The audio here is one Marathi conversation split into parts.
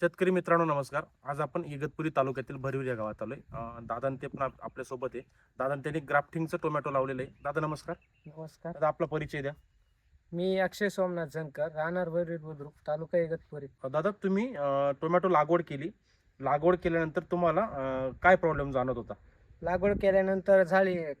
शेतकरी मित्रांनो नमस्कार. आज आपण इगतपुरी तालुक्यातील भरवीर या गावात आलोय. दादा ते पण आपल्या सोबत आहे. दादा त्यांनी ग्राफ्टिंगचं टोमॅटो लावलेलं आहे. दादा नमस्कार. नमस्कार. दादा आपला परिचय द्या. मी अक्षय सोमनाथ जनकर, राहणार भरवीर बुद्रुक, तालुका इगतपुरी. दादा तुम्ही टोमॅटो लागवड केली. लागवड केल्यानंतर तुम्हाला काय प्रॉब्लेम जाणवत होता? लागवड केल्यानंतर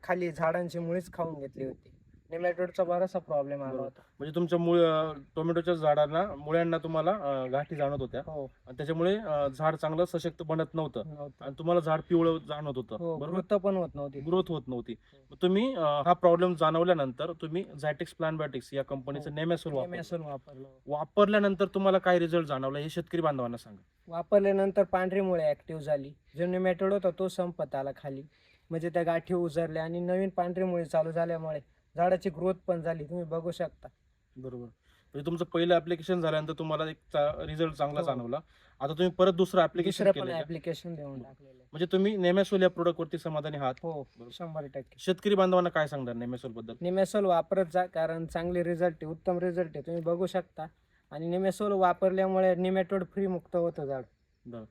खाली झाडांची मुळीच खाऊन घेतली होती. नेमॅटोडचा बराचसा प्रॉब्लेम आला बरोबर. होता. म्हणजे तुमच्या टोमॅटोच्या झाडांना मुळ्यांना तुम्हाला गाठी जाणवत होत्या हो, आणि त्याच्यामुळे झाड चांगलं सशक्त बनत नव्हतं नव्हतं. आणि तुम्हाला झाड पिवळं जाणवत होतं. हो, बरोबर. ग्रोथ पण होत नव्हती. ग्रोथ होत नव्हती. मग तुम्ही हा प्रॉब्लेम जाणवल्यानंतर तुम्ही झॅटेक्स प्लांटबॅटिक्स या कंपनीचं हो. नेमॅसोल नेमॅसोल वापरलं. वापरल्यानंतर तुम्हाला काय रिझल्ट जाणवला हे शेतकरी बांधवांना सांगा. वापरल्यानंतर पांढरी मुळे ऍक्टिव्ह झाली. जो नेमॅटोड होता तो संपत आला खाली. म्हणजे त्या गाठी उजरल्या आणि नवीन पांढरी मुळे चालू झाल्यामुळे झाडाची ग्रोथ पण झाली. तुम्ही बघू शकता. बरोबर. म्हणजे तुमचं पहिलं ऍप्लिकेशन झाल्यानंतर तुम्हाला एक रिझल्ट चांगला हो. जाणवला. आता तुम्ही परत दुसरं ऍप्लिकेशन दुसरं पण केलं का? ऍप्लिकेशन देऊन टाकलेलं आहे. म्हणजे तुम्ही नेमॅसोल या प्रोडक्ट वरती समाधानी आहात? हो, बरोबर. 100%. शेतकरी बांधवांना काय सांगणार नेमॅसोल बद्दल? निमेसोल वापरत जा, कारण चांगले रिझल्ट आहे, उत्तम रिझल्ट आहे, तुम्ही बघू शकता. आणि निमेसोल वापरल्यामुळे निमॅटोड फ्री मुक्त होतं झाड. बरं.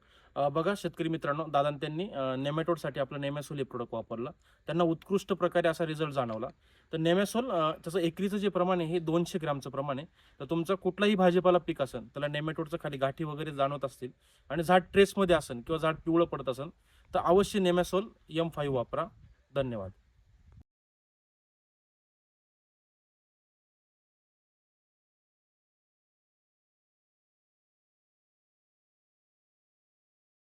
बघा शेतकरी मित्रांनो, दादा त्यांनी नेमॅटोडसाठी आपलं नेमॅसोल हे प्रोडक्ट वापरलं. त्यांना उत्कृष्ट प्रकारे असा रिझल्ट जाणवला. तर नेमॅसोल त्याचं एकरीचं जे प्रमाण आहे हे 200 ग्रॅमचं प्रमाण आहे. तर तुमचा कुठलाही भाजीपाला पीक असेल त्याला नेमॅटोडचं खाली गाठी वगैरे जाणवत असतील आणि झाड ट्रेसमध्ये असेल किंवा झाड पिवळं पडत असेल तर अवश्य नेमॅसोल M5 वापरा. धन्यवाद.